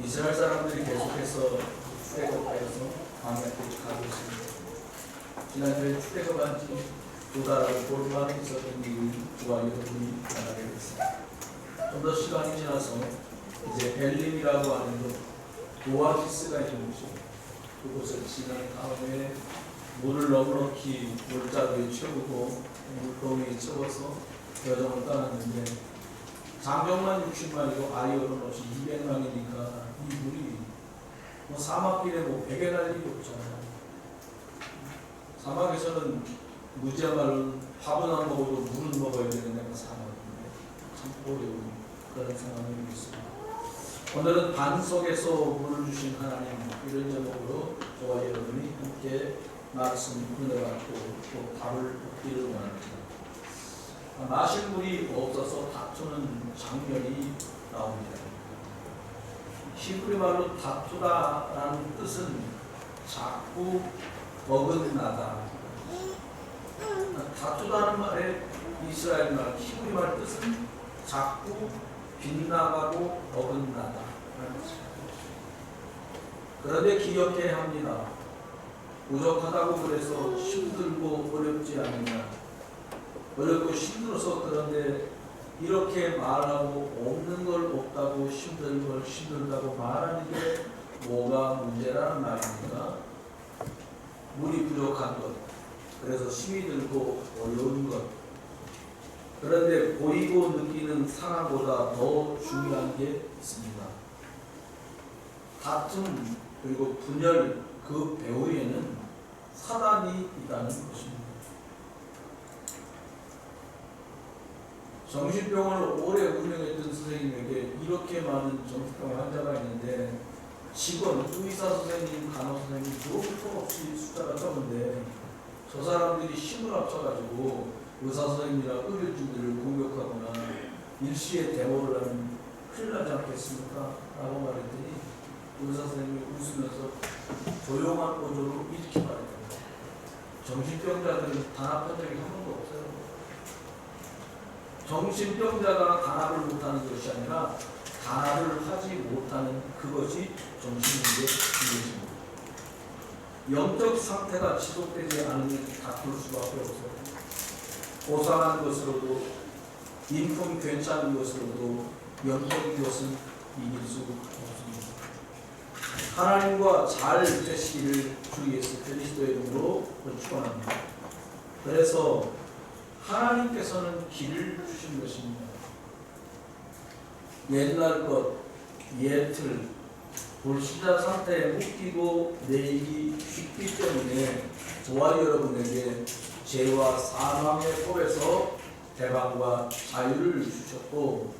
이스라엘 사람들이 계속해서 출애굽하여서 광야까지 가고 있습니다. 지난주에 출애굽한 지 2달하고 볼만에 있었던 일이 저와 여러분이 만나게 됐습니다. 좀 더 시간이 지나서 이제 벨림이라고 하는 오아시스가 있는 곳이고, 그곳을 지난 다음에 물을 넉넉히 물자루에 채우고 물동이에 채워서 여정을 떠났는데, 장정만 60마리고 아이어는 없이 200명이니까 이 물이 사막길에 100에 갈 일이 없잖아요. 사막에서는 무지야말로 밥은 안 먹어도 물은 먹어야 되는 데가 사막인데 참 어려운 그런 상황이 있습니다. 오늘은 반 속에서 물을 주신 하나님, 이런 제목으로 저와 여러분이 함께 말씀 은혜 받고 또 답을 얻기를 원합니다. 마실 물이 없어서 다투는 장면이 나옵니다. 히브리 말로 다투다라는 뜻은 자꾸 어긋나다. 다투다는 말의 이스라엘 말, 히브리 말 뜻은 자꾸 빗나가고 어긋나다. 그런데 기억해야 합니다. 부족하다고 그래서 힘들고 어렵지 않느냐. 어렵고 힘들어서 그런데 이렇게 말하고 없는 걸 없다고 힘든 걸 힘들다고 말하는 게 뭐가 문제라는 말입니까? 물이 부족한 것, 그래서 힘이 들고 어려운 것. 그런데 보이고 느끼는 상황보다 더 중요한 게 있습니다. 다툼 그리고 분열, 그 배후에는 사단이 있다는 것입니다. 정신병원을 오래 운영했던 선생님에게 이렇게 많은 정신병 환자가 있는데 직원, 의사 선생님, 간호 선생님 그것도 없이 숫자가 적은데 저 사람들이 힘을 합쳐가지고 의사 선생님이나 의료진들을 공격하거나 일시에 데모를 하면 큰일 나지 않겠습니까? 라고 말했더니 의사 선생님이 웃으면서 조용한 어조로 이렇게 말했답니다. 정신병자들은 단합한 적이 한 번도 없어요. 정신병자가 단합을 못하는 것이 아니라 단합을 하지 못하는 그것이 정신문제인 것입니다. 영적 상태가 지속되지 않으면 다툴 수밖에 없어요. 고상한 것으로도 인품 괜찮은 것으로도 영적인 것은 이길 수 없습니다. 하나님과 잘 되시기를 주 예수 그리스도의 이름으로 축원합니다. 그래서 하나님께서는 길을 주신 것입니다. 옛날 것, 옛틀, 불신자 상태에 묶이고 내리기 쉽기 때문에 저와 여러분에게 죄와 사망의 법에서 해방과 자유를 주셨고,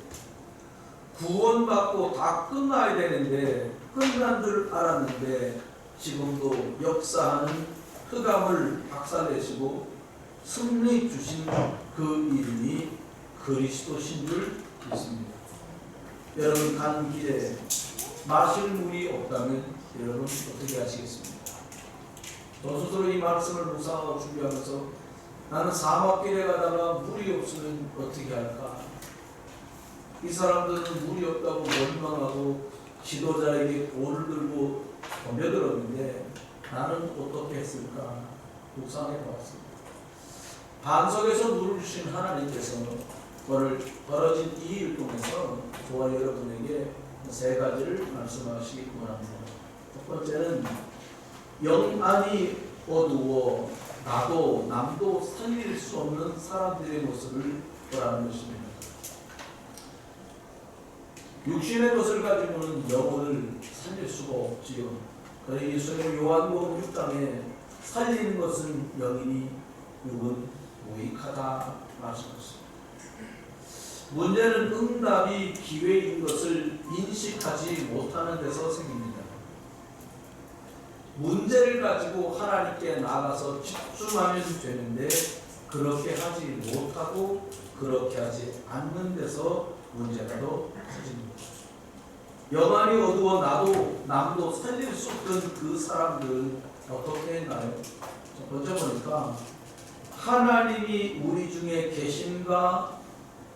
구원받고 다 끝나야 되는데 끝난 줄 알았는데 지금도 역사하는 흑암을 박살내시고 승리 주신 그 이름이 그리스도신 줄 믿습니다. 여러분 가는 길에 마실 물이 없다면 여러분 어떻게 하시겠습니까? 저 스스로 이 말씀을 묵상하고 준비하면서 나는 사막길에 가다가 물이 없으면 어떻게 할까? 이 사람들은 물이 없다고 원망하고 지도자에게 돌을 들고 덤벼들었는데 나는 어떻게 했을까? 묵상해 보았습니다. 반석에서 물을 주신 하나님께서 오늘 벌어진 이 일 통해서 저와 여러분에게 세 가지를 말씀하시기 원합니다. 첫 번째는 영안이 어두워 나도 남도 살릴 수 없는 사람들의 모습을 보라는 것입니다. 육신의 것을 가지고는 영혼을 살릴 수가 없지요. 그래서 예수님 요한복음 6장에 살리는 것은 영이니 육은 무익하다 말씀하셨습니다. 문제는 응답이 기회인 것을 인식하지 못하는 데서 생깁니다. 문제를 가지고 하나님께 나가서 집중하면 되는데 그렇게 하지 못하고 그렇게 하지 않는 데서 문제가 더 커집니다. 영안이 어두워 나도 남도 살릴 수 없던 그 사람들은 어떻게 했나요? 첫 번째 보니까 하나님이 우리 중에 계신가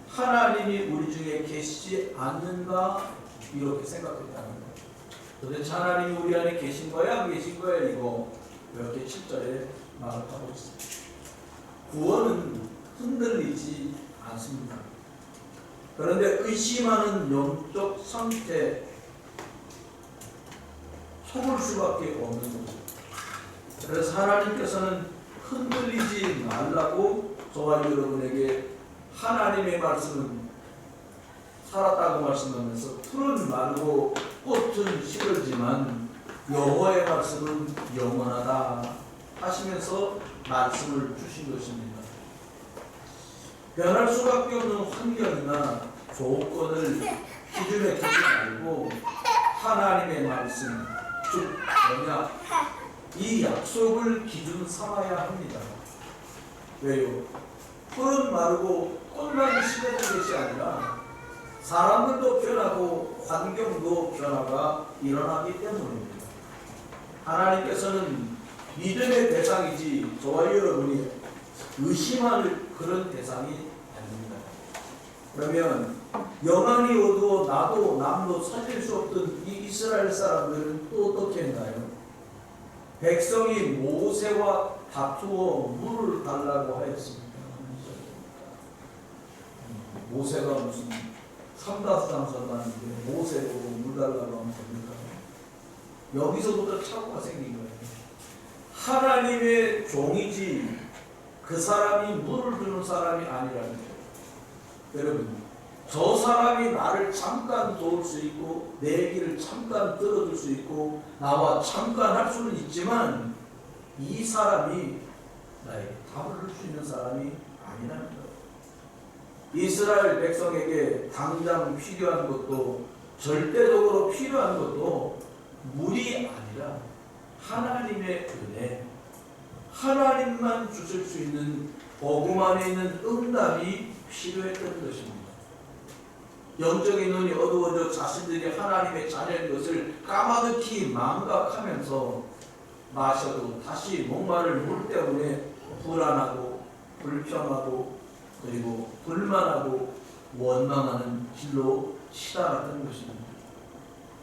하나님이 우리 중에 계시지 않는가 이렇게 생각했다는 거예요. 도대체 하나님이 우리 안에 계신 거야? 안 계신 거야? 이거 이렇게 7절에 말을 하고 있습니다. 구원은 흔들리지 않습니다. 그런데 의심하는 영적 상태 속을 수밖에 없는 거죠. 그래서 하나님께서는 흔들리지 말라고 저와 여러분에게 하나님의 말씀은 살았다고 말씀하면서 풀은 마르고 꽃은 시들지만 여호와의 말씀은 영원하다 하시면서 말씀을 주신 것입니다. 변할 수밖에 없는 환경이나 조건을 기준에 두지 말고 하나님의 말씀, 즉 뭐냐, 이 약속을 기준 삼아야 합니다. 왜요? 풀은 마르고 꽃만 시들는 것이 아니라 사람들도 변하고 환경도 변화가 일어나기 때문입니다. 하나님께서는 믿음의 대상이지 저와 여러분이 의심할 그런 대상이 아닙니다. 그러면 영안이 어두워 나도 남도 찾을 수 없던 이 이스라엘 사람들은 또 어떻게 했나요? 백성이 모세와 다투어 물을 달라고 하였습니다. 모세가 무슨 삼다수장사다는데 모세 보고 물 달라고 하면 됩니까? 여기서부터 착오가 생긴 거예요. 하나님의 종이지 그 사람이 물을 주는 사람이 아니라는 거예요. 여러분, 저 사람이 나를 잠깐 도울 수 있고 내 얘기를 잠깐 들어줄 수 있고 나와 잠깐 할 수는 있지만 이 사람이 나에게 답을 줄 수 있는 사람이 아니라는 거예요. 이스라엘 백성에게 당장 필요한 것도 절대적으로 필요한 것도 물이 아니라 하나님의 은혜, 하나님만 주실 수 있는 복음 안에 있는 응답이 필요했던 것입니다. 영적인 눈이 어두워져 자신들이 하나님의 자녀인 것을 까마득히 망각하면서 마셔도 다시 목마를 물 때문에 불안하고 불평하고 그리고 불만하고 원망하는 길로 치달았던 것입니다.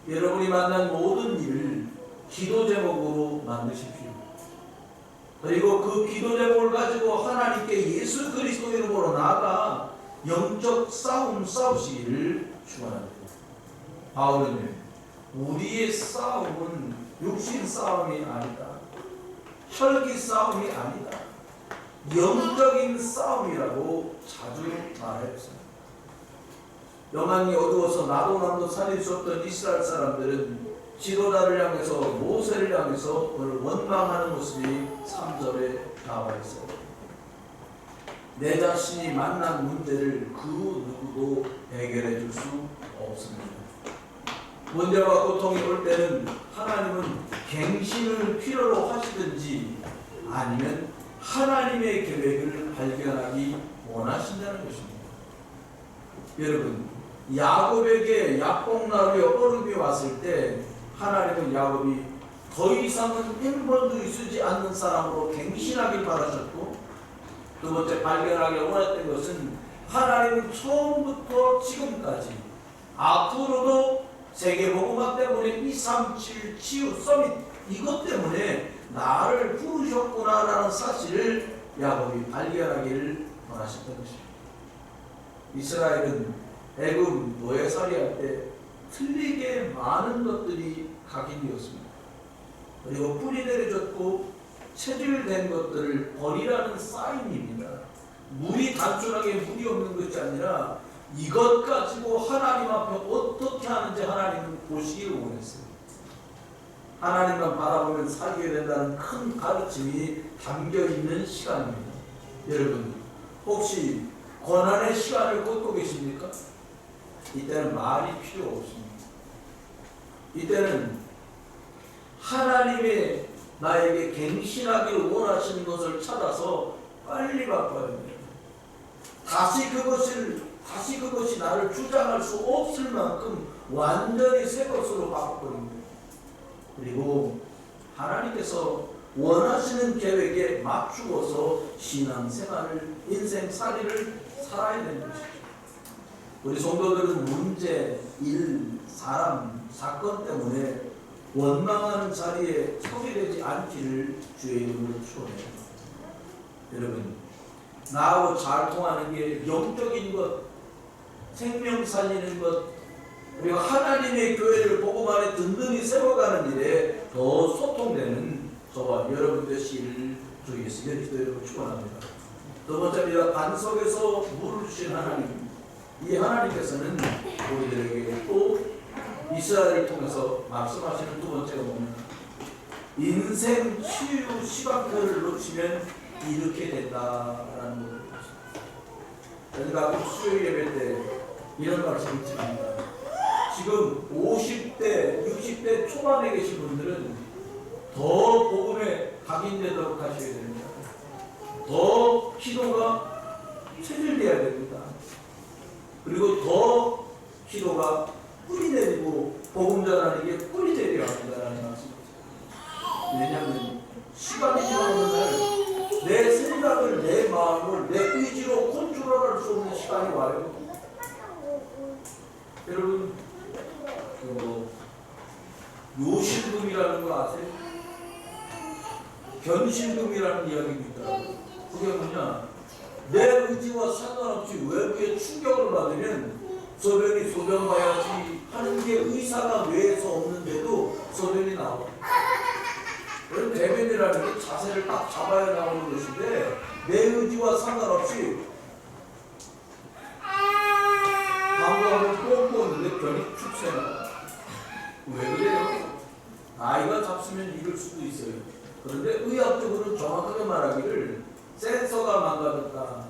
여러분이 만난 모든 일을 기도 제목으로 만드십시오. 그리고 그 기도 제목을 가지고 하나님께 예수 그리스도 이름으로 나아가 영적 싸움 싸우시기를 축원합니다. 바울은 우리의 싸움은 육신 싸움이 아니다. 혈기 싸움이 아니다. 영적인 싸움이라고 자주 말했습니다. 영안이 어두워서 나도 남도 살릴 수 없던 이스라엘 사람들은 지도자를 향해서 모세를 향해서 오늘 원망하는 모습이 3절에 나와 있어요. 내 자신이 만난 문제를 그 누구도 해결해 줄 수 없습니다. 문제와 고통이 올 때는 하나님은 갱신을 필요로 하시든지 아니면 하나님의 계획을 발견하기 원하신다는 것입니다. 여러분, 야곱에게 약복나루에 얼음이 왔을 때 하나님은 야곱이 더 이상은 행벌도 있지 않는 사람으로 갱신하길 바라셨고, 두 번째 발견하기 원했던 것은 하나님은 처음부터 지금까지 앞으로도 세계복음화 때문에 237 치유 서밋 이것 때문에 나를 부르셨구나라는 사실을 야곱이 발견하기를 원하셨던 것입니다. 이스라엘은 애굽 노예살이 할 때 틀리게 많은 것들이 각인되었습니다. 그리고 뿌리 내려졌고 체질된 것들을 버리라는 사인입니다. 물이 단순하게 물이 없는 것이 아니라 이것 가지고 하나님 앞에 어떻게 하는지 하나님은 보시기를 원했어요. 하나님만 바라보면 살게 된다는 큰 가르침이 담겨있는 시간입니다. 여러분, 혹시 고난의 시간을 걷고 계십니까? 이때는 말이 필요 없습니다. 이때는 하나님의 나에게 갱신하기를 원하시는 것을 찾아서 빨리 바꿔야 됩니다. 다시 그것이 나를 주장할 수 없을 만큼 완전히 새 것으로 바꿔버립니다. 그리고 하나님께서 원하시는 계획에 맞추어서 신앙생활을, 인생살이를 살아야 되는 것이죠. 우리 성도들은 문제, 일, 사람, 사건 때문에 원망하는 자리에 서게 되지 않기를 주의 이름으로 축원해요. 여러분, 나하고 잘 통하는 게 영적인 것, 생명 살리는 것, 그리고 하나님의 교회를 복음 안에 든든히 세워가는 일에 더 소통되는 저와 여러분 되시기를 주 예수 그리스도 이름으로 축원합니다. 두 번째입니다. 반석에서 물을 주신 하나님, 이 하나님께서는 우리들에게 또 이스라엘을 통해서 말씀하시는 두 번째가 뭐냐면 인생 치유 시간표를 놓치면 이렇게 된다라는 것입니다. 그러니까 수요일 예배 때 이런 말씀을 드립니다. 지금 50대, 60대 초반에 계신 분들은 더 복음에 각인되도록 하셔야 됩니다. 더 기도가 체질되어야 됩니다. 그리고 더 기도가 뿌리 내리고 복음 전하는 게 뿌리 내려야 합니다라는 말씀입니다. 왜냐하면 시간이 지나오는 날 내 생각을, 내 마음을 내 의지로 컨트롤할 수 없는 시간이 와요. 여러분, 요실금이라는 거 아세요? 견실금이라는 이야기가 있더라고요. 그게 뭐냐? 내 의지와 상관없이 외부의 충격을 받으면 소변이 소변 봐야지 하는 게 의사가 뇌에서 없는데도 소변이 나와요. 그런 대변이라는 게 자세를 딱 잡아야 나오는 것인데 내 의지와 상관없이 방광을 꼭 보는데 변이 축 새나요. 왜 그래요? 나이가 잡수면 이럴 수도 있어요. 그런데 의학적으로 정확하게 말하기를 센서가 망가졌다.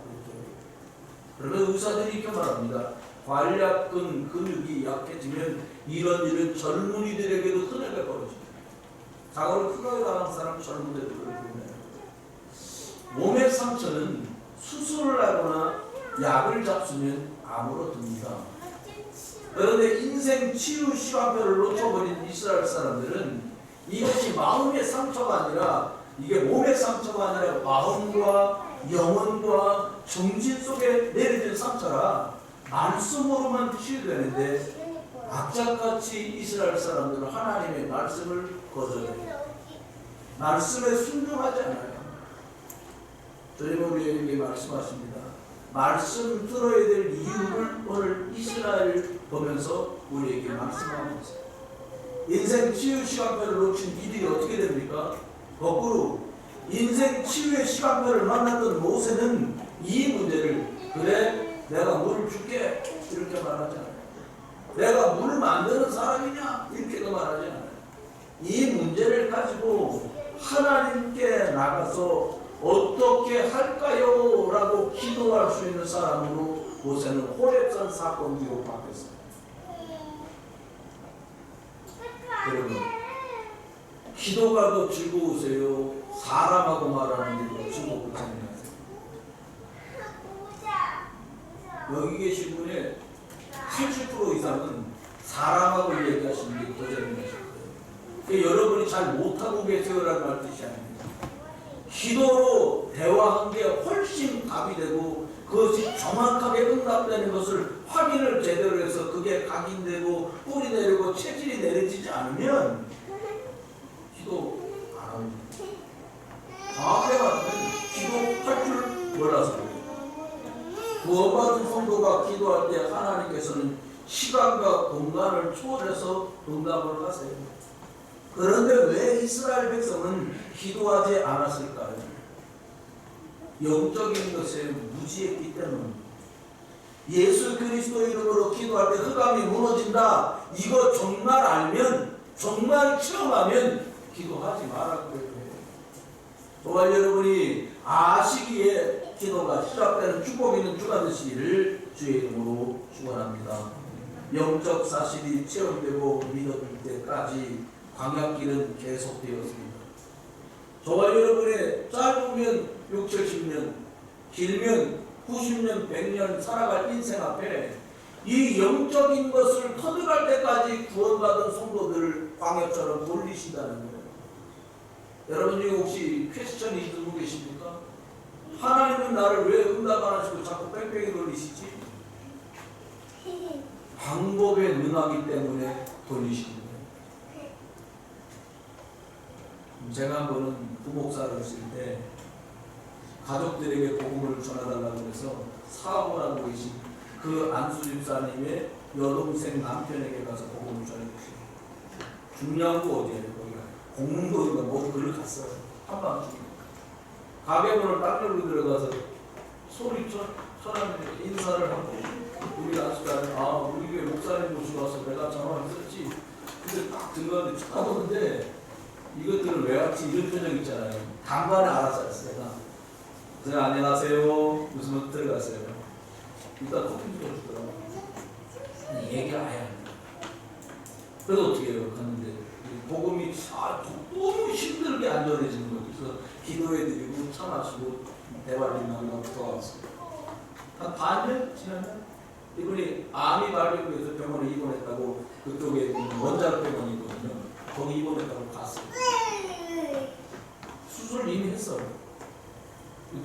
그러면 의사들이 이렇게 말합니다. 관략근 근육이 약해지면 이런 젊은이들에게도 흔하게 벌어집니다. 과거로 크게 당한 사람 젊은이들을 보면 몸의 상처는 수술을 하거나 약을 잡수면 암으로 듭니다. 그런데 인생 치유 시간표를 놓쳐버린 이스라엘 사람들은 이것이 마음의 상처가 아니라 이게 몸의 상처가 아니라 마음과 영혼과 정신 속에 내려진 상처라 말씀으로만 치유되는데 악착같이 이스라엘 사람들은 하나님의 말씀을 거절해요. 말씀에 순종하지 않아요. 주님은 우리에게 말씀하십니다. 말씀 들어야 될 이유를 오늘 이스라엘 보면서 우리에게 말씀하고 있어요. 인생 치유 시간표를 놓친 이들이 어떻게 됩니까? 거꾸로 인생 치유의 시간표를 만났던 모세는 이 문제를 그래 내가 물을 줄게 이렇게 말하지 않아요. 내가 물을 만드는 사람이냐 이렇게도 말하지 않아요. 이 문제를 가지고 하나님께 나가서 어떻게 할까요? 라고 기도할 수 있는 사람으로 모세는 호렙산 사건 뒤로 바뀌었어요. 여러분, 기도가 더 즐거우세요? 사람하고 말하는 게 더 즐겁고 재미나세요? 여기 계신 분의 80% 이상은 사람하고 얘기하시는 게 더 재미나실 거예요. 여러분이 잘 못하고 계세요라는 말 뜻이 아닙니다. 기도로 대화한 게 훨씬 답이 되고 그것이 정확하게 응답되는 것을 확인을 제대로 해서 그게 각인되고 뿌리 내리고 체질이 내려지지 않으면 기도 안 합니다. 과거에 가면 기도할 줄 몰라서 그래요. 구원받은 성도가 기도할 때 하나님께서는 시간과 공간을 초월해서 응답을 하세요. 그런데 왜 이스라엘 백성은 기도하지 않았을까요? 영적인 것에 무지했기 때문입니다. 예수 그리스도 이름으로 기도할 때 흑암이 무너진다. 이거 정말 알면, 정말 체험하면 기도하지 말라고 해요. 저와 여러분이 아시기에 기도가 시작되는 축복 있는 주가 되시기를 주의 이름으로 축원합니다. 영적 사실이 체험되고 믿어질 때까지 광야길은 계속되었습니다. 저와 여러분의 짧으면 6, 70년, 길면 90년, 100년 살아갈 인생 앞에 이 영적인 것을 터득할 때까지 구원받은 성도들을 광야처럼 돌리신다는 거예요. 여러분 중에 혹시 퀘스천이 들고 계십니까? 하나님은 나를 왜 응답 안 하시고 자꾸 뺑뺑이 돌리시지? 방법에 능하기 때문에 돌리시는 거예요. 제가 한 번은 부목사를 했을 때 가족들에게 복음을 전해달라고 해서 사업을 하고 계신 그 안수 집사님의 여동생 남편에게 가서 복음을 전해주세요. 중요한 거 어디예요? 거기가 공문도인가 뭐 글을 갔어요. 한밤중에 가게문을 딱 열고 들어가서 소리처럼 인사를 하고 우리 안수자는 우리 교회 목사님 모시고 와서 내가 전화했었지. 근데 딱 들어가는데 쳐다보는데 이것들을 왜 왔지? 이런 표정 있잖아요. 간만에 알았어요. 제가 안녕하세요. 무슨 들어갔어요. 일단 커피 주더라고요. 얘기를 아예 안 해요. 그래서 어떻게 해요? 갔는데 복음이 너무 힘들게 안 전해지는 거죠. 그래서 기도해드리고 차 마시고 대화를 나누고 돌아왔어요. 한 반년 지나면 이분이 암이 발병돼서 병원에 입원했다고 그쪽에 원자로 병원이 있거든요. 거기 입원했다고 갔어요. 수술을 이미 했어요.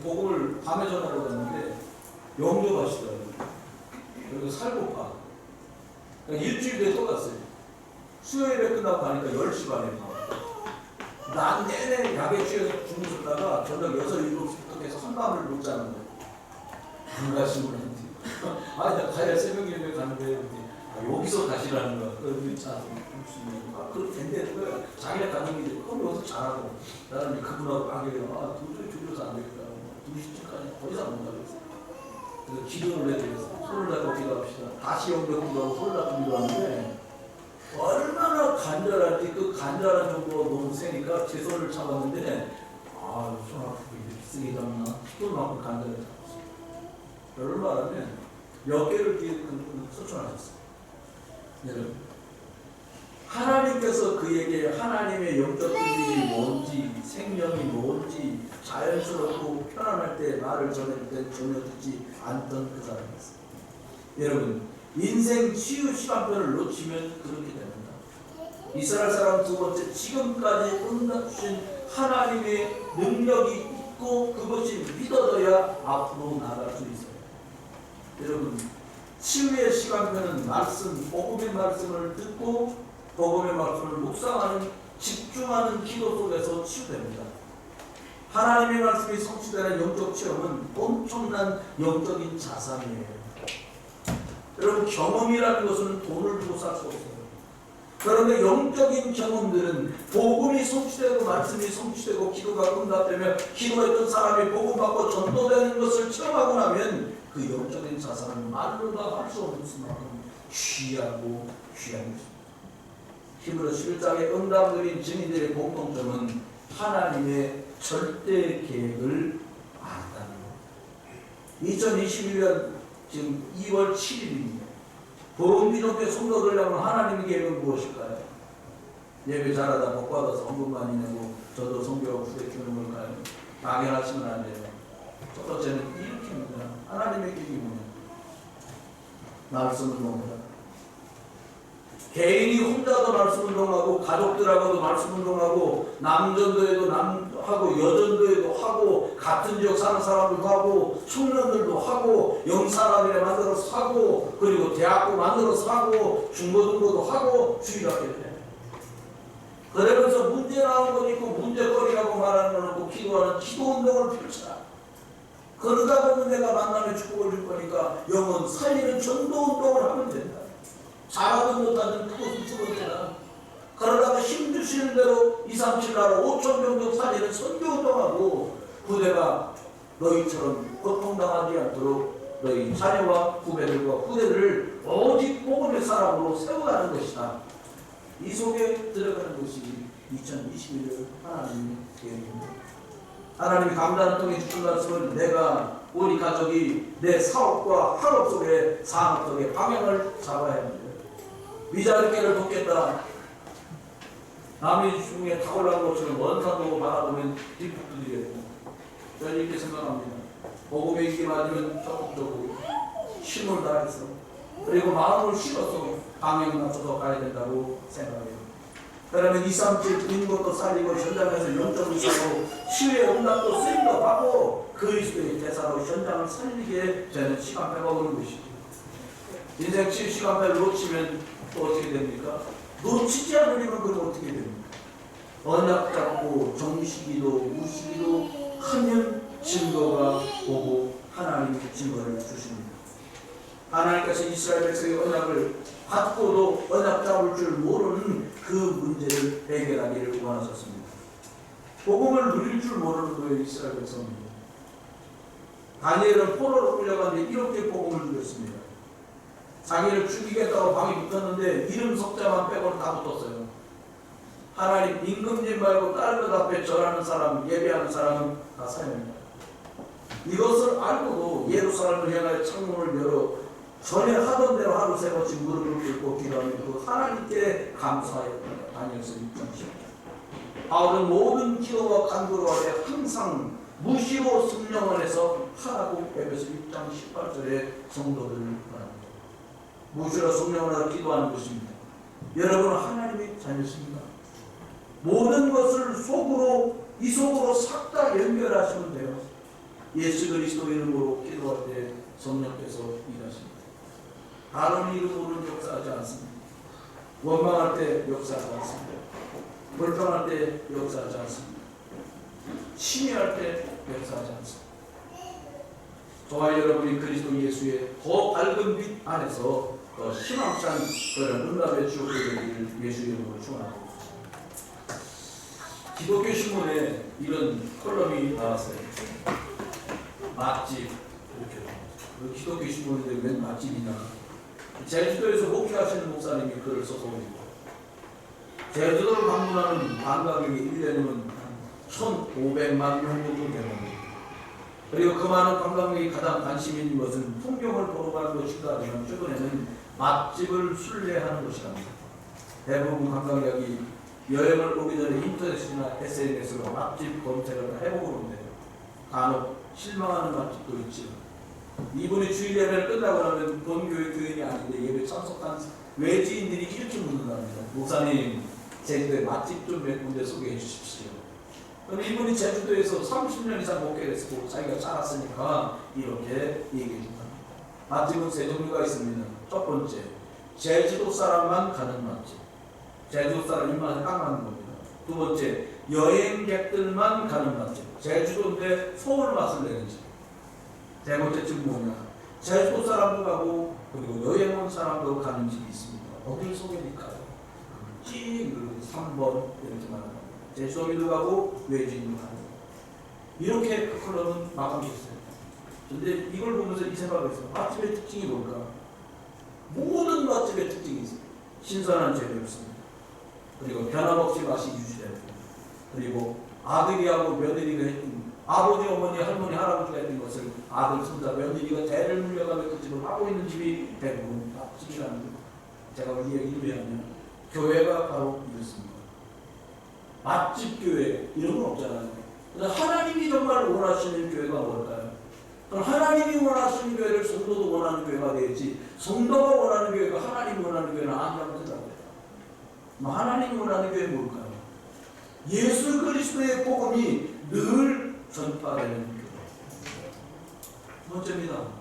복음을 밤에 전하러 갔는데 영접하시더라고요. 그리고 살고파. 그러니까 일주일 뒤에 또 갔어요. 수요일에 끝나고 가니까 10시 반에 난 내내 약에 취해서 주무셨다가 저녁 6, 7시부터 계속 한밤을 못 자는 거예요. 안 가시고 그러는데 나 가야 새벽 예배 가는데 여기서 가시라는 거야. 그렇게 된다는 거야. 자기네 가는 길에 그럼 여기서 자라고 나는 그분하고 가게 도저히 졸려서 안 되겠다. 2시쯤까지 더 이상 못 가겠어. 그래서 기도를 해드렸어요. 손을 잡고 기도합시다. 다시 영접 기도하고 손을 잡고 기도하는데 얼마나 간절한지 그 간절한 정도로 너무 세니까 제 손을 잡았는데 손 아프고 이렇게 쓰게 잡나 피도 나고 간절히 잡았어요. 여러분 말하면 몇 개를 뒤에 소천하셨어요. 여러분 하나님께서 그에게 하나님의 영적 기능이 뭔지 생명이 뭔지 자연스럽고 편안할 때 말을 전해줄 때 전혀 듣지 않던 그 사람이었어요. 여러분 인생 치유 시간표를 놓치면 그렇게 됩니다. 이스라엘 사람 두 번째 지금까지 응답 주신 하나님의 능력이 있고 그것이 믿어져야 앞으로 나갈 수 있어요. 여러분 치유의 시간표는 말씀, 복음의 말씀을 듣고 복음의 말씀을 묵상하는 집중하는 기도 속에서 치유됩니다. 하나님의 말씀이 성취되는 영적 체험은 엄청난 영적인 자산이에요. 여러분 경험이라는 것은 돈을 주고 살 수 없어요. 그런데 영적인 경험들은 복음이 성취되고 말씀이 성취되고 기도가 응답되며 기도했던 사람이 복음받고 전도되는 것을 체험하고 나면 그 영적인 자산은 말로 다 할 수 없는 수만큼 귀하고 귀한 것입니다. 히브리 11장의 응답드린 증인들의 공통점은 하나님의 절대 계획을 안다는 것. 2021년 지금 2월 7일입니다. 보험기독교 성도들이라면 하나님의 계획은 무엇일까요? 예배 잘하다 복받아서 헌금 많이 내고 저도 성교하고 후대 키우는 걸까요? 막연하시면 안 돼요. 첫 번째는 이렇게입니다. 하나님의 계획이 뭐냐? 말씀 운동이다. 개인이 혼자도 말씀 운동하고 가족들하고도 말씀 운동하고 남전도에도 하고 여전도에도 하고 같은 지역 사는 사람들도 하고 청년들도 하고 영사람이라 만들어서 하고 그리고 대학도 만들어서 하고 중고등부도 하고 주일학교도 해. 그러면서 문제 나오는 건 있고 문제거리라고 말하는 건 없고 기도하는 기도운동을 펼쳐라. 그러다 보면 내가 만남의 축복을 줄 거니까 영혼 살리는 전도운동을 하면 된다. 잘하든 못하든 그것은 두 번째다. 그러다가 힘주시는 대로 2, 3, 7 나라 5천 정도 살리는 선교운동하고 부대가 너희처럼 고통당하지 않도록 너희 자녀와 후배들과 후대들을 오직 복음의 사람으로 세워가는 것이다. 이 속에 들어가는 것이 2021년 하나님의 계획입니다. 하나님이 강단을 통해 주신 말씀은 내가 우리 가족이 내 사업과 학업 속에 산업 속에 방향을 잡아야 합니다. 위자르께를 돕겠다. 남의 중에 탁올라온 것처럼 원산도 바라보면 뒷북도 드리겠고 저는 이렇게 생각합니다. 복음에 있게 맞으면 적극적으로 힘을 다해서 그리고 마음을 실어서 방향을 맞춰서 가야 된다고 생각해요. 그러면 2, 3, 7 드린 것도 살리고 현장에서 영적을 사고 치유의 응답도 쓰임도 받고 그리스도의 대사로 현장을 살리게 되는 시간 빼먹는 것이죠. 인생 70시간을 놓치면 또 어떻게 됩니까? 놓치지 않으려면 그럼 어떻게 됩니까? 언약 잡고 정시기도 무시기도 하면 증거가 오고 하나님이 증거를 주십니다. 하나님께서 이스라엘 백성의 언약을 받고도 언약 잡을 줄 모르는 그 문제를 해결하기를 원하셨습니다. 복음을 누릴 줄 모르는 거예요. 이스라엘 백성입니다. 다니엘은 포로로 끌려갔는데 이렇게 복음을 누렸습니다. 자기를 죽이겠다고 방에 붙었는데 이름 석자만 빼고는 다 붙었어요. 하나님 임금님 말고 다른 것 앞에 절하는 사람, 예배하는 사람은 다 사형입니다. 이것을 알고도 예루살렘을 향하여 창문을 열어 전에 하던 대로 하루 세 번씩 무릎을 꿇고 기도하며 그 하나님께 감사하였다. 다니엘서 6장 10절. 바울은 모든 기도와 간구로 하되 항상 무시로 성령 안에서 하라고 에베소 6장 18절에 성도들을 말합니다. 무시로 성령 안에서 기도하는 것입니다. 여러분은 하나님의 자녀십니다. 모든 것을 속으로 이속으로 싹 다 연결하시면 돼요. 예수 그리스도 이름으로 기도할 때 성령께서 일하십니다. 다른 이름으로는 역사하지 않습니다. 원망할 때 역사하지 않습니다. 불평할 때 역사하지 않습니다. 심의할 때 역사하지 않습니다. 저와 여러분이 그리스도 예수의 더 밝은 빛 안에서 더 희망찬 그런 응답의 주옥이 되기를 예수 이름으로 축원합니다. 기독교 신문에 이런 컬럼이 나왔어요. 맛집 이렇게. 기독교 신문인데 웬 맛집이냐. 제주도에서 목회하시는 목사님이 글을 써서 올리고 제주도를 방문하는 관광객이 1년이면 1,500만 명 정도 되는 거예요. 그리고 그 많은 관광객이 가장 관심 있는 것은 풍경을 보러 가는 것인가 하면 최근에는 맛집을 순례하는 것이랍니다. 대부분 관광객이 여행을 오기 전에 인터넷이나 SNS로 맛집 검색을 해보고 그러는데요. 간혹 실망하는 맛집도 있지요. 이분이 주일 예배를 끝나고 나면 본교회 교인이 아닌데 예배 참석한 외지인들이 이렇게 묻는답니다. 목사님, 제주도에 맛집 좀 몇 군데 소개해 주십시오. 그럼 이분이 제주도에서 30년 이상 목회를 했고 자기가 자랐으니까 이렇게 얘기해 줍니다. 맛집은 세 종류가 있습니다. 첫 번째, 제주도 사람만 가는 맛집. 제주도 사람 입맛에 딱 맞는 겁니다. 두 번째, 여행객들만 가는 맛집. 제주도인데 서울 맛을 내는 집. 세 번째 집은 뭐냐? 제주도 사람도 가고 그리고 여행 온 사람도 가는 집이 있습니다. 어딜 소개할까요? 찌 3번 이렇게 말합니다. 제주도민도 가고 외지인도 가고 이렇게 그 컬럼은 마감됐어요. 근데 이걸 보면서 이 생각을 했어요. 맛집의 특징이 뭘까? 모든 맛집의 특징이 있어요. 신선한 재료였습니다. 그리고 변함없이 맛이 유지되고 그리고 아들이하고 며느리가 했던 아버지, 어머니, 할머니, 할아버지가 했던 것을 아들, 손자, 며느리가 대를 물려가며 그 집을 하고 있는 집이 대부분 맛집이라는 거예요. 제가 이 얘기를 왜 하냐면 교회가 바로 이렇습니다. 맛집 교회 이런 건 없잖아요. 하나님이 정말 원하시는 교회가 뭘까요? 그럼 하나님이 원하시는 교회를 성도도 원하는 교회가 되지 성도가 원하는 교회가 하나님이 원하는 교회는 아니라고 생각합니다. 하나님이 원하는 교회는 뭘까요? 예수 그리스도의 복음이 늘 전파되는 교회. 두 번째입니다.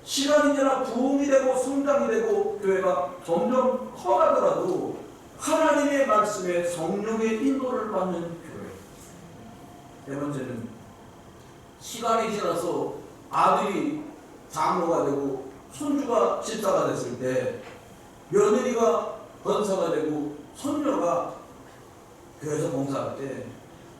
시간이 지나 부흥이 되고 성장이 되고 교회가 점점 커가더라도 하나님의 말씀에 성령의 인도를 받는 교회. 네 번째는 시간이 지나서 아들이 장로가 되고 손주가 집사가 됐을 때 며느리가 권사가 되고 손녀가 교회에서 봉사할 때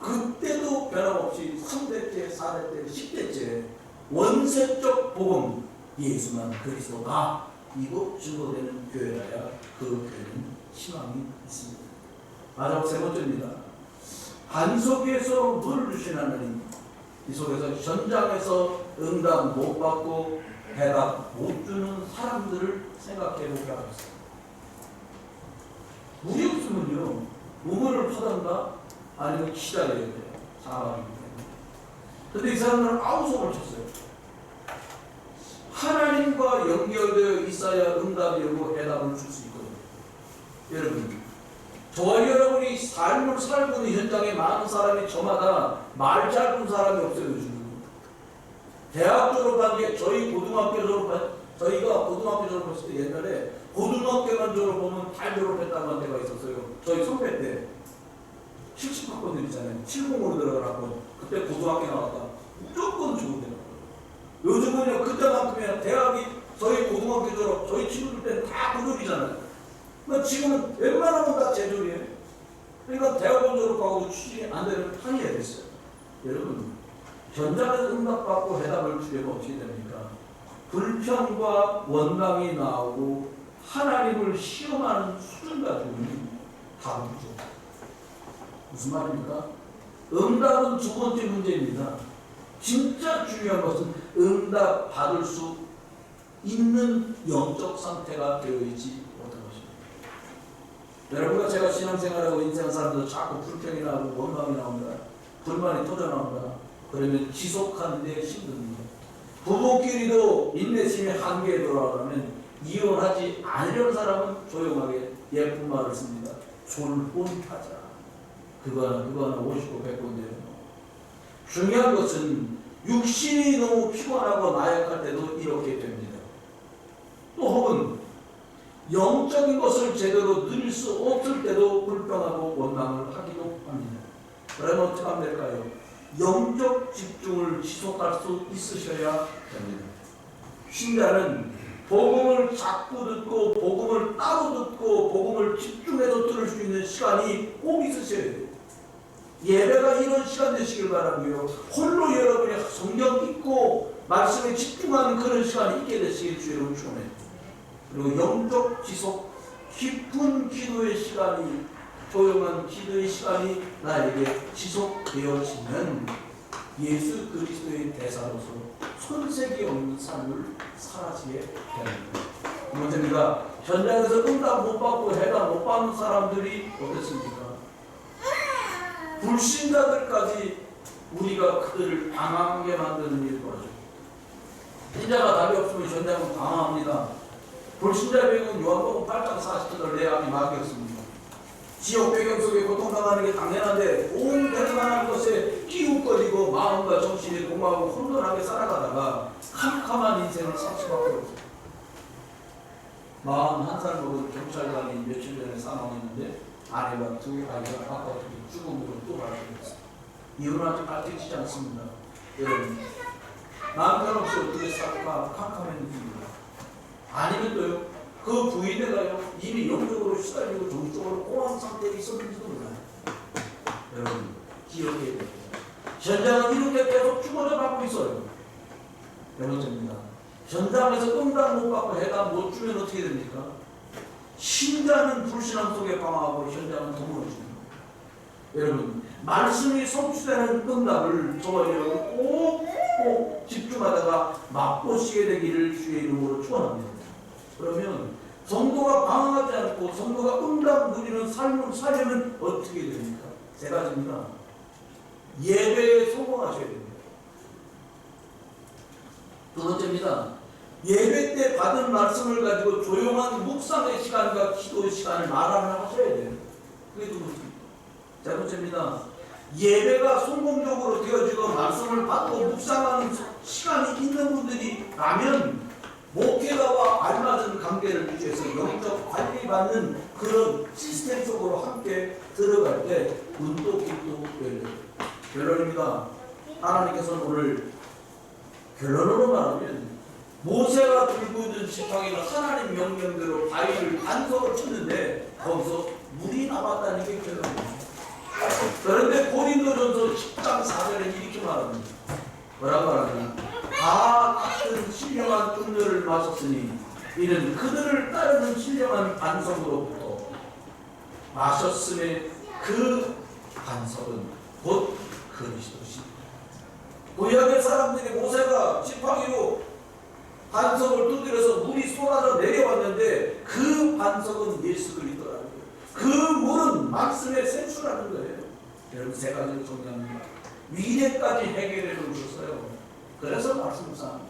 그때도 변함없이 3대째, 4대째, 10대째 원색적 복음 예수만 그리스도가 이곳 증거되는 교회라야 그 교회는 희망이 있습니다. 마지막 세 번째입니다. 한 속에서 물 주신 하나님, 이 속에서 현장에서 응답 못 받고 대답 못 주는 사람들을 생각해 보게 하겠습니다. 물이 없으면요, 우물을 파던가 아니면 기다려야 돼요. 상황이기 때문에. 근데 이 사람들은 아우성을 쳤어요. 하나님과 연결되어 있어야 응답이 오고 대답을 줄 수 있거든요. 여러분, 저와 여러분이 삶을 살고 있는 현장에 많은 사람이 저마다 말 짧은 사람이 없어요. 요즘 대학 졸업한 게 저희 고등학교 졸업한 저희가 고등학교 졸업했을 때 옛날에 고등학교만 졸업하면 다 졸업했다고 한 때가 있었어요. 저희 선배 때 70학번들 있잖아요. 70으로 들어가라고 그때 고등학교 나왔다. 무조건 좋은 데가. 요즘은요 그때만큼이나 대학이 저희 고등학교 졸업 저희 친구들 때는 다 고졸이잖아요. 그러니까 지금은 웬만하면 다 재졸이에요. 그러니까 대학원 졸업하고 취직이 안 되는 한계가 됐어요. 여러분 현장에서 응답받고 해답을 주려면 어떻게 됩니까? 불평과 원망이 나오고 하나님을 시험하는 수준 가지고는 다르죠. 무슨 말입니까? 응답은 두 번째 문제입니다. 진짜 중요한 것은 응답 받을 수 있는 영적 상태가 되어있지 못한 것입니다. 여러분과 제가 신앙생활하고 인생하는 사람들 자꾸 불평이 나오고 원망이 나온다. 불만이 터져나온다. 그러면 지속하는 데 힘듭니다. 부부끼리도 인내심의 한계에 돌아가면 이혼하지 않으려는 사람은 조용하게 예쁜 말을 씁니다. 졸혼하자. 그거나 50고 100고인데요. 중요한 것은 육신이 너무 피곤하고 나약할 때도 이렇게 됩니다. 또 혹은 영적인 것을 제대로 누릴 수 없을 때도 불평하고 원망을 하기도 합니다. 그러면 어떻게 하면 될까요? 영적 집중을 지속할 수 있으셔야 됩니다. 신자는 복음을 자꾸 듣고 복음을 따로 듣고 복음을 집중해서 들을 수 있는 시간이 꼭 있으셔야 돼요. 예배가 이런 시간 되시길 바라고요. 홀로 여러분이 성경 읽고 말씀에 집중하는 그런 시간이 있게 되시길 주의로 축원해요. 그리고 영적 지속, 깊은 기도의 시간이, 조용한 기도의 시간이 나에게 지속되어지면 예수 그리스도의 대사로서 손색이 없는 삶을 살아지게 됩니다. 두 번째입니다. 현장에서 응답 못 받고 해답 못 받는 사람들이 어떻습니까? 불신자들까지 우리가 그들을 방황하게 만드는 일이 벌어져요. 신자가 답이 없으면 현장은 방황합니다. 불신자의 배경은 요한복음 8장 40절을 내 앞이 막혔습니다. 지옥 배경 속에 고통당하는 게 당연한데 온 대만한 것에 끼웃거리고 마음과 정신이 공허하고 혼돈하게 살아가다가 캄캄한 인생을 살 수밖에 없어요. 41살 먹은 경찰관이 며칠 전에 사망했는데 아내와 두 아이가 아까워 죽음으로 또 발견했습니다. 이유는 아직 밝혀지지 않습니다. 여러분, 남편 없이 어떻게 살까 캄캄했는지입니다. 아니면 또요, 그 부인에가요 이미 영적으로 시달리고 정적으로 공황 상태에 있었는지도 몰라요. 여러분 기억해야 됩니다. 현장은 이렇게 계속 죽어져 가고 있어요. 네 번째입니다. 현장에서 응답 못 받고 해답 못 주면 어떻게 됩니까? 신자는 불신앙 속에 방황하고 현장은 도무러집니다. 여러분 말씀이 성취되는 응답을 저와 여러분 꼭 집중하다가 맛보시게 되기를 주의 이름으로 축원합니다. 그러면 성도가 방황하지 않고 성도가 응답 누리는 삶을 살려면 어떻게 됩니까? 세 가지입니다. 예배에 성공하셔야 됩니다. 두 번째입니다. 예배 때 받은 말씀을 가지고 조용한 묵상의 시간과 기도의 시간을 마련을 하셔야 돼요. 그게 두 번째입니다. 세 번째입니다. 예배가 성공적으로 되어지고 말씀을 받고 묵상하는 시간이 있는 분들이라면 목회자와 알맞은 관계를 유지해서 영적 관리받는 그런 시스템 속으로 함께 들어갈 때 눈도 귀도 열려요. 결론입니다. 하나님께서는 오늘 결론으로 말하면 모세가 들고 있는 지팡이는 하나님 명령대로 바위를 반석을 쳤는데 거기서 물이 남았다는 게 결론입니다. 그런데 고린도전서 10장 4절에 이렇게 말합니다. 뭐라고 말하냐? 다 같은 신령한 음료를 마셨으니 이는 그들을 따르는 신령한 반석으로부터 마셨음에 그 반석은 곧 그리스도시다. 구약의 사람들이 모세가 지팡이로 반석을 두드려서 물이 쏟아져 내려왔는데 그 반석은 예수 그리스도라는 거예요. 그 물은 말씀의 생수라는 거예요. 여러분 세 가지를 정리합니다. 위례까지 해결해 주셨어요. 그래서 말씀상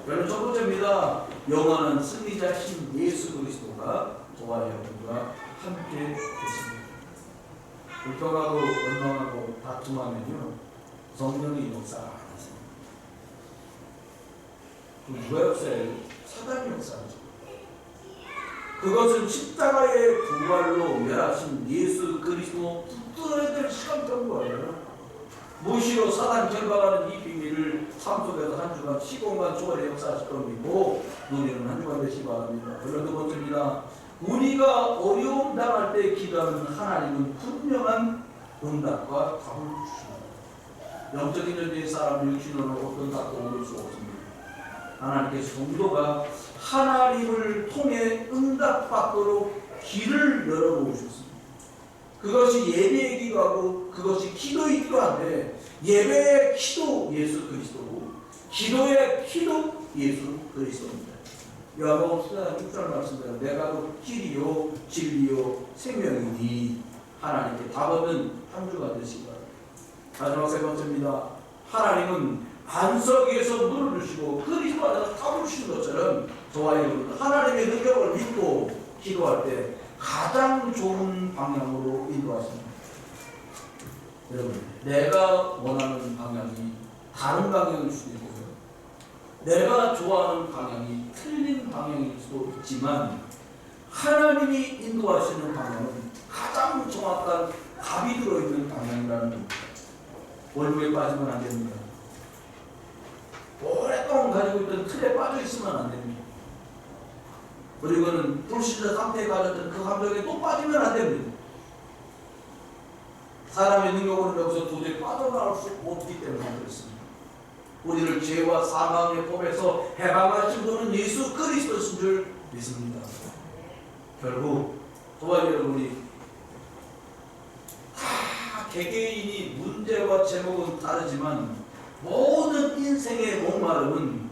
여러분 첫 번째입니다. 영원한 승리자신 예수 그리스도가 저와 여러분과 함께 계십니다. 불평하고 원망하고 다툼하면요 성령이 역사 안 하십니다. 누가 역사해요? 사단이 역사하죠. 그것은 십자가의 부활로 멸하신 예수 그리스도 붙들어야 될 시간표인 거예요. 무시로 사단 결박하는 이 비밀을 삶 속에서 한 주간 시공간 초월의 역사하실 겁니다. 누리는 한 주간 되시기 바랍니다. 그런데 두 번째입니다. 우리가 어려움 당할 때 기도하는 하나님은 분명한 응답과 답을 주십니다. 영적인 존재의 사람 육신으로 어떤 답도 얻을 수 없습니다. 하나님께서 성도가 하나님을 통해 응답받도록 길을 열어놓으셨습니다. 그것이 예배의 기도하고 그것이 기도이기도 한데, 예배의 기도 예수 그리스도고 기도의 기도 예수 그리스도입니다. 요한복음 6절 말씀대로 내가 곧 길이요 진리요 생명이니 하나님께 답 얻는 한 주가 되시기 바랍니다. 마지막 세 번째입니다. 하나님은 반석 위에서 물을 주시고 그리스도 안에서 답을 주시는 것처럼 저와 여러분 하나님의 능력을 믿고 기도할 때 가장 좋은 방향으로 인도하십니다. 여러분, 내가 원하는 방향이 다른 방향일 수도 있고요, 내가 좋아하는 방향이 틀린 방향일 수도 있지만 하나님이 인도하시는 방향은 가장 정확한 답이 들어있는 방향이라는 겁니다. 원루에 빠지면 안 됩니다. 오랫동안 가지고 있던 틀에 빠져 있으면 안 됩니다. 그리고는 불신자 상태에 가졌던 그 감정에 또 빠지면 안 됩니다. 사람의 능력으로는 여기서 도저히 빠져나올 수 없기 때문에 그렇습니다. 우리를 죄와 사망의 법에서 해방하신 분은 예수 그리스도신 줄 믿습니다. 결국 저와 여러분이 다 개개인이 문제와 제목은 다르지만 모든 인생의 목마름은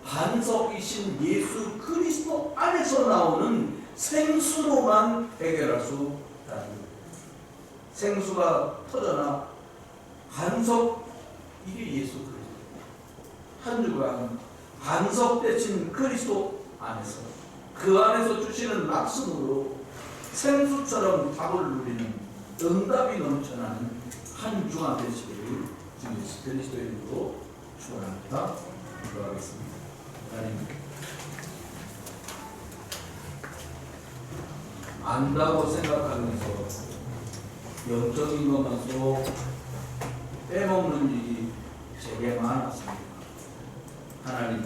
반석이신 예수 그리스도 안에서 나오는 생수로만 해결할 수 있다는 겁니다. 생수가 터져나 반석, 이게 예수 그리스도. 한 주간 반석 대신 그리스도 안에서, 그 안에서 주시는 말씀으로 생수처럼 답을 누리는 응답이 넘쳐나는 한 주간 되시기를 주 예수 그리스도의 이름으로 축원합니다. 기도하겠습니다. 하나님, 안다고 생각하면서 영적인 것만으로 빼먹는 일이 제게 많았습니다. 하나님,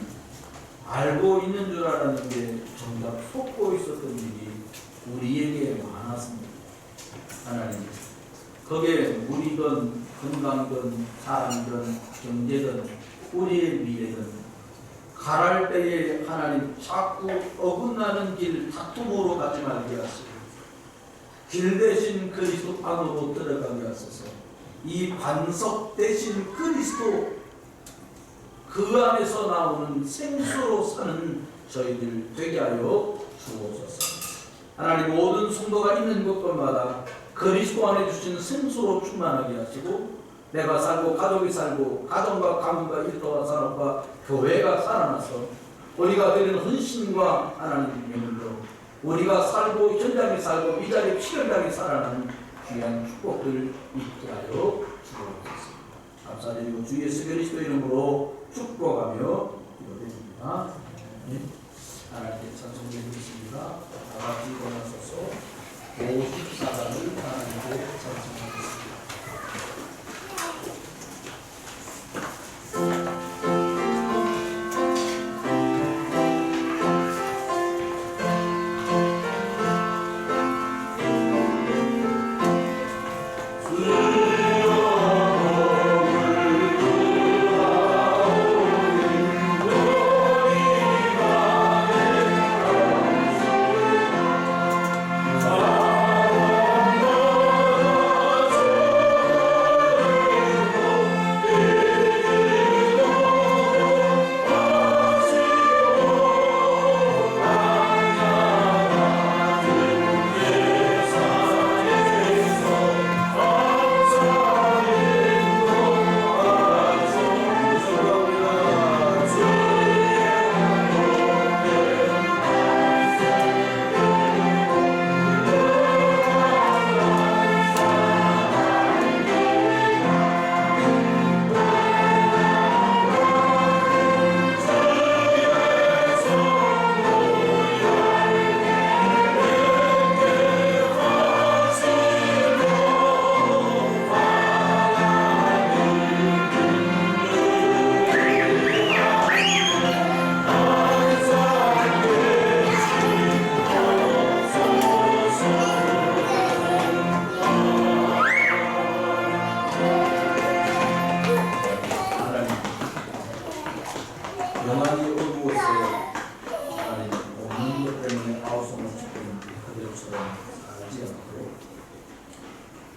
알고 있는 줄 알았는데 정작 속고 있었던 일이 우리에게 많았습니다. 하나님, 거기에 물이든 건강이든 사람이든 경제든 우리의 미래든 가랄 때에 하나님 자꾸 어긋나는 길 다툼으로 가지 말게 하시고 길 대신 그리스도 안으로 들어가게 하소서. 이 반석 대신 그리스도, 그 안에서 나오는 생수로 사는 저희들 되게 하여 주옵소서. 하나님, 모든 성도가 있는 곳마다 그리스도 안에 주신 생수로 충만하게 하시고 내가 살고 가족이 살고 가정과 가문과 일터와 산업과 교회가 살아나서 우리가 드리는 헌신과 하나님의 명으로 우리가 살고 현장에 살고 이 자리에 필연장에 살아나는 귀한 축복들 있게 하여 주옵소서. 감사드리고 주 예수 그리스도 이름으로 축복하며 기도드립니다. 하나님께 찬송드리겠습니다. 다 같이 일어나셔서 54단을 하나님께 찬송하겠습니다. Oh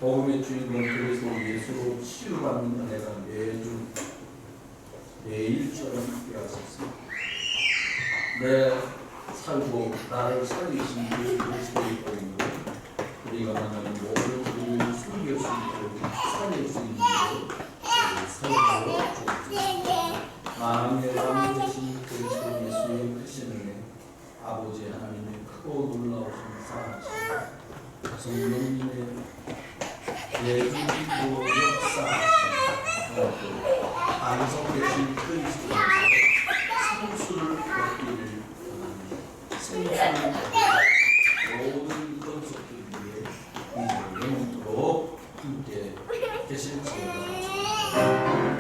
복음의 주인공 그리스도 예수로 치유받는 은혜가 매일처럼 되었습니다. 내 살고 나를 살리신 그 그리스도의 복음으로 우리가 만나는 모든 일을 숨길 수 있고 살릴 수 있는 사용하고 주옵소서. 만왕의 왕 되신 그리스도 예수의 크신 은혜, 아버지 하나님의 크고 놀라우신 사랑하심, 성령님의 예수님으로 역사하심, 반성되신 그리스도에서 성수를 얻기를 원합니다. 모든 권속들 위해 이제 영원토록 함께 계실지어다.